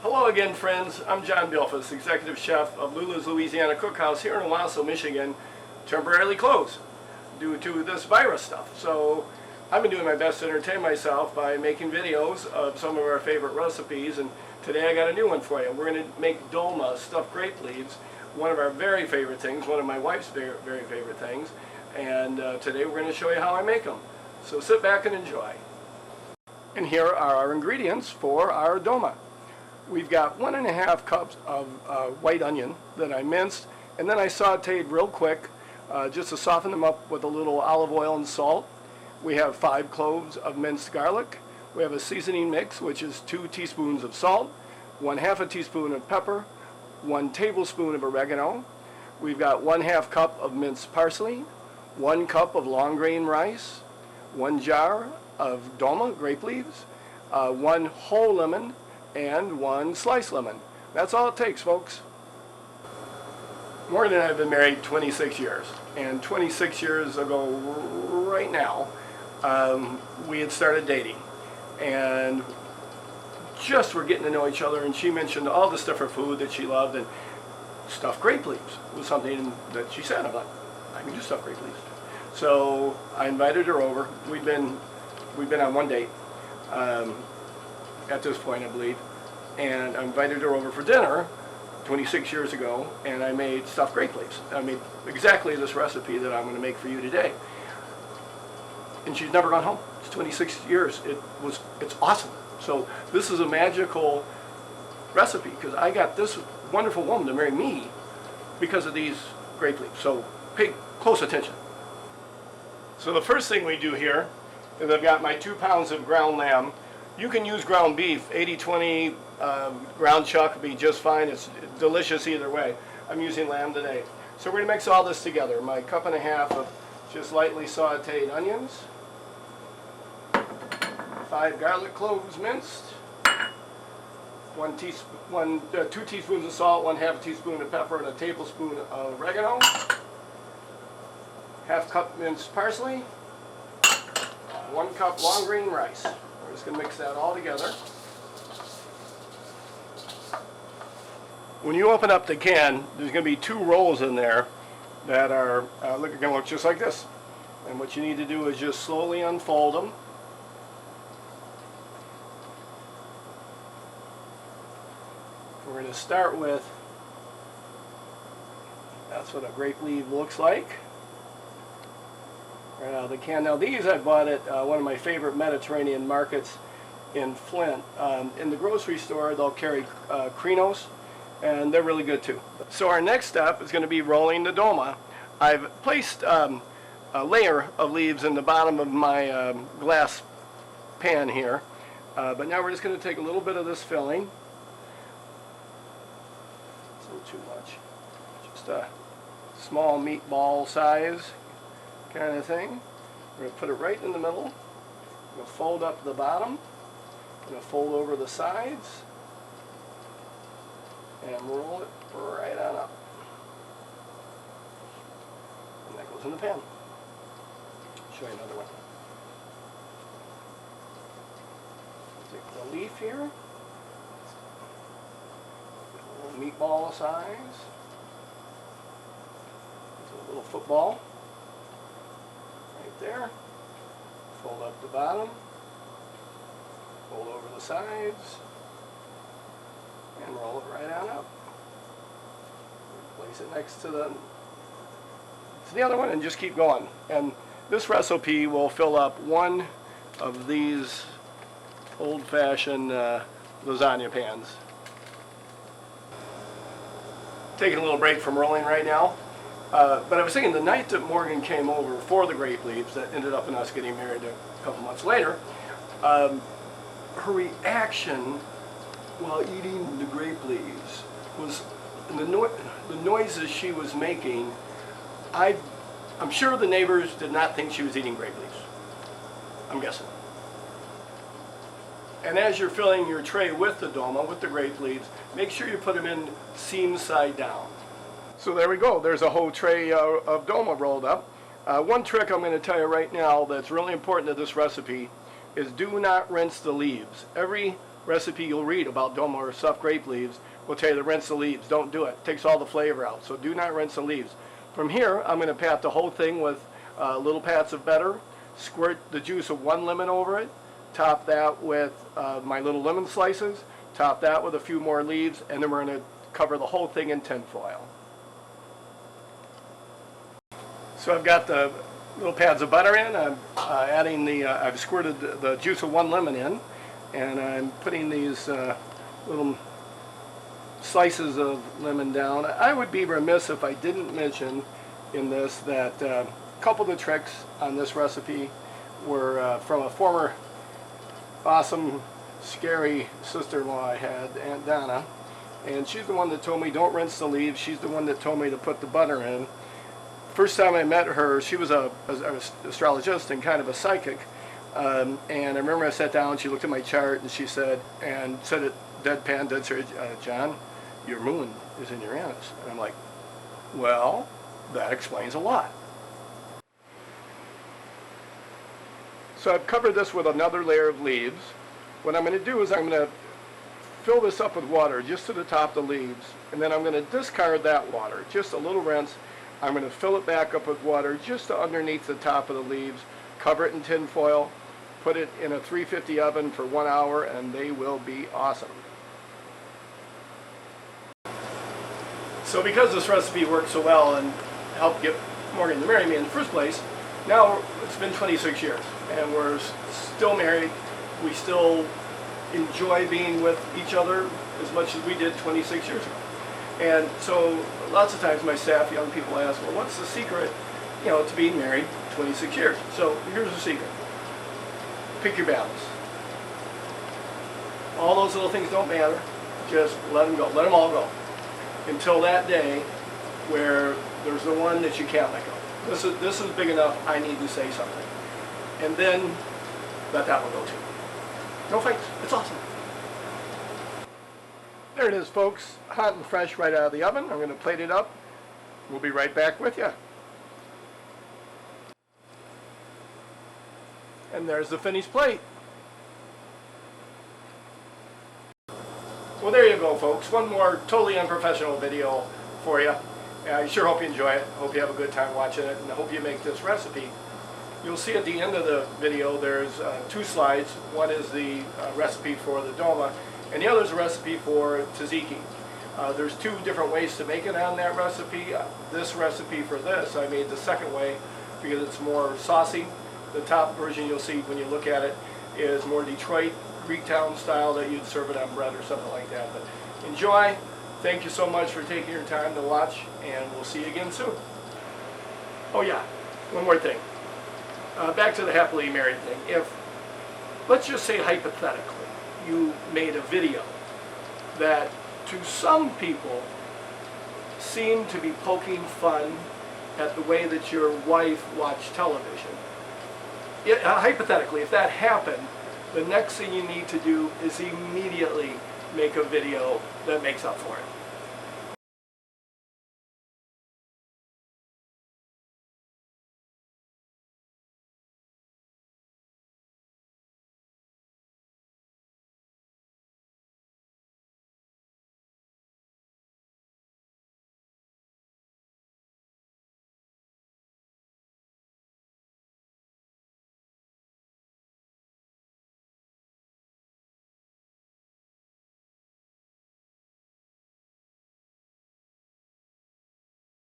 Hello again, friends. I'm John Beilfuss, Executive Chef of Lula's Louisiana Cookhouse here in Owasso, Michigan, temporarily closed due to this virus stuff. So I've been doing my best to entertain myself by making videos of some of our favorite recipes, and today I got a new one for you. We're going to make dolma, stuffed grape leaves, one of our very favorite things, one of my wife's very favorite things, and today we're going to show you how I make them. So sit back and enjoy. And here are our ingredients for our dolma. We've got 1½ cups of white onion that I minced, and then I sauteed real quick just to soften them up with a little olive oil and salt. We have 5 cloves of minced garlic. We have a seasoning mix, which is 2 teaspoons of salt, 1/2 teaspoon of pepper, 1 tablespoon of oregano. We've got 1/2 cup of minced parsley, 1 cup of long grain rice, 1 jar of dolma, grape leaves, 1 whole lemon, and 1 sliced lemon. That's all it takes, folks. Morgan and I have been married 26 years, and 26 years ago right now, we had started dating, and just were getting to know each other, and she mentioned all this different food that she loved, and stuffed grape leaves was something that she said. I'm like, I can do stuffed grape leaves. So I invited her over. We've been on 1 date at this point, I believe, and I invited her over for dinner 26 years ago, and I made stuffed grape leaves. I made exactly this recipe that I'm going to make for you today. And she's never gone home. It's 26 years. It's awesome. So this is a magical recipe because I got this wonderful woman to marry me because of these grape leaves. So pay close attention. So the first thing we do here is I've got my 2 pounds of ground lamb. You can use ground beef, 80-20 ground chuck would be just fine. It's delicious either way. I'm using lamb today. So we're going to mix all this together. My 1.5 cups of just lightly sauteed onions, 5 garlic cloves minced, 2 teaspoons of salt, 1/2 teaspoon of pepper, and a tablespoon of oregano, 1/2 cup minced parsley, 1 cup long grain rice. We're just going to mix that all together. When you open up the can, there's going to be 2 rolls in there that are going to look just like this. And what you need to do is just slowly unfold them. We're going to start with, that's what a grape leaf looks like. Right out of the can. Now these I bought at one of my favorite Mediterranean markets in Flint. In the grocery store they'll carry crinos, and they're really good too. So our next step is going to be rolling the dolma. I've placed a layer of leaves in the bottom of my glass pan here, but now we're just going to take a little bit of this filling. It's a little too much. Just a small meatball size kind of thing. We're going to put it right in the middle. We're going to fold up the bottom. We're going to fold over the sides and roll it right on up. And that goes in the pan. I'll show you another one. Take the leaf here. A little meatball size. It's a little football. There, fold up the bottom, fold over the sides, and roll it right on up. Place it next to the other one and just keep going. And this recipe will fill up 1 of these old-fashioned lasagna pans. Taking a little break from rolling right now. But I was thinking the night that Morgan came over for the grape leaves, that ended up in us getting married a couple months later, her reaction while eating the grape leaves was the noises she was making. I'm sure the neighbors did not think she was eating grape leaves. I'm guessing. And as you're filling your tray with the dolma, with the grape leaves, make sure you put them in seam side down. So there we go. There's a whole tray of dolma rolled up. One trick I'm going to tell you right now that's really important to this recipe is do not rinse the leaves. Every recipe you'll read about Dolma or stuffed grape leaves will tell you to rinse the leaves. Don't do it. It takes all the flavor out. So do not rinse the leaves. From here, I'm going to pat the whole thing with little pats of batter, squirt the juice of 1 lemon over it, top that with my little lemon slices, top that with a few more leaves, and then we're going to cover the whole thing in tin foil. So I've got the little pads of butter in. I'm adding I've squirted the juice of 1 lemon in, and I'm putting these little slices of lemon down. I would be remiss if I didn't mention in this that a couple of the tricks on this recipe were from a former awesome, scary sister-in-law I had, Aunt Donna, and she's the one that told me don't rinse the leaves. She's the one that told me to put the butter in. First time I met her, she was an astrologist and kind of a psychic, and I remember I sat down, she looked at my chart, and she said it deadpan, dead serious, John, your moon is in Uranus. And I'm like, well, that explains a lot. So I've covered this with another layer of leaves. What I'm going to do is I'm going to fill this up with water just to the top of the leaves, and then I'm going to discard that water, just a little rinse. I'm going to fill it back up with water just to underneath the top of the leaves, cover it in tin foil, put it in a 350 oven for 1 hour, and they will be awesome. So because this recipe worked so well and helped get Morgan to marry me in the first place, now it's been 26 years and we're still married. We still enjoy being with each other as much as we did 26 years ago. And so lots of times my staff, young people ask, well, what's the secret, to being married 26 years? So here's the secret. Pick your battles. All those little things don't matter. Just let them go. Let them all go. Until that day where there's the one that you can't let go. This is big enough, I need to say something. And then let that one go too. No fights. It's awesome. There it is, folks. Hot and fresh right out of the oven. I'm going to plate it up. We'll be right back with you. And there's the finished plate. Well, there you go, folks. One more totally unprofessional video for you. I sure hope you enjoy it. Hope you have a good time watching it, and I hope you make this recipe. You'll see at the end of the video there's 2 slides. One is the recipe for the dolma, and the other is a recipe for tzatziki. There's 2 different ways to make it on that recipe. This recipe for this, I made the second way because it's more saucy. The top version you'll see when you look at it is more Detroit, Greektown style that you'd serve it on bread or something like that. But enjoy. Thank you so much for taking your time to watch, and we'll see you again soon. Oh yeah, one more thing. Back to the happily married thing. If, let's just say hypothetically, you made a video that to some people seemed to be poking fun at the way that your wife watched television. Hypothetically, if that happened, the next thing you need to do is immediately make a video that makes up for it.